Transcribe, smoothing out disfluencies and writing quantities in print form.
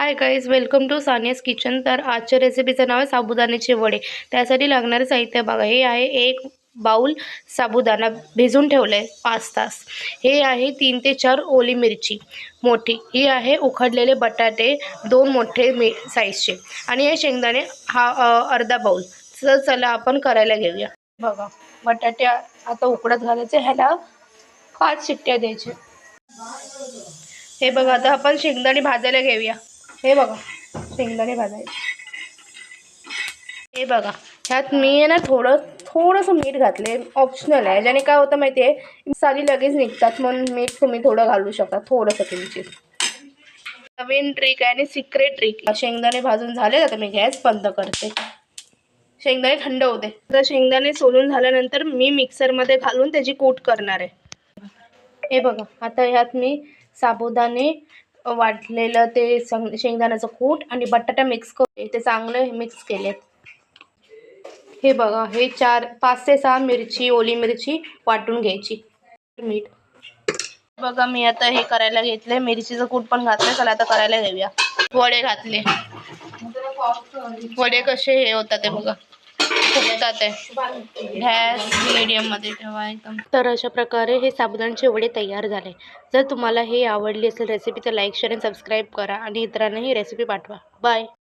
High guys, welcome to Saniya's kitchen. तर आजच्या रेसिपीचं नाव आहे साबुदाण्याचे वडे। त्यासाठी लागणारे साहित्य बघा, हे आहे 1 बाउल साबुदाणा भिजून ठेवले 5 तास। हे आहे 3 ते 4 ओली मिरची मोठी। ही आहे उकडलेले बटाटे 2 मोठे साईजचे, आणि हे शेंगदाणे अर्धा बाउल। तर चला आपण करायला घेऊया। बघा, बटाटे आता उकडत घालायचे, ह्याला 5 शिट्ट्या द्यायच्या। हे बघा, आता आपण शेंगदाणे भाजायला घेऊया। हे बघा, शेंगदाणे भाजायचे। हे बघा, ह्यात मी आहे ना थोडंसं मीठ घातले, ऑप्शनल आहे। ज्याने काय होतं माहिती आहे, साली लगेच निघतात, म्हणून मीठ तुम्ही थोडं घालू शकता, थोडंसं किंचित। नवीन ट्रिक आहे आणि सिक्रेट ट्रिक। शेंगदाणे भाजून झाले, आता मी गॅस बंद करते। शेंगदाणे थंड होते। तर शेंगदाणे सोलून झाल्यानंतर मी मिक्सरमध्ये घालून त्याची कूट करणार आहे। हे बघा, आता ह्यात मी साबुदाणे वाटलेलं ते शेंगदाण्याचं कूट आणि बटाटा मिक्स करून ते चांगले मिक्स केलेत। हे बघा, हे 5 ते 6 मिरची, ओली मिरची वाटून घ्यायची। मीठ बघा, मी आता हे करायला घेतले, मिरचीचं कूट पण घातलं। चला आता करायला घेऊया। वडे घातले। वडे कसे हे होतात ते बघा, फुगतात आहे। गॅस मीडियम मध्ये ठेवा एकदम। तर अशा प्रकारे हे साबुदाण्याचे वडे तयार झाले। जर तुम्हाला हे आवडली असेल रेसिपी, तर लाईक, शेअर आणि सबस्क्राईब करा आणि इतरांनाही रेसिपी पाठवा। बाय।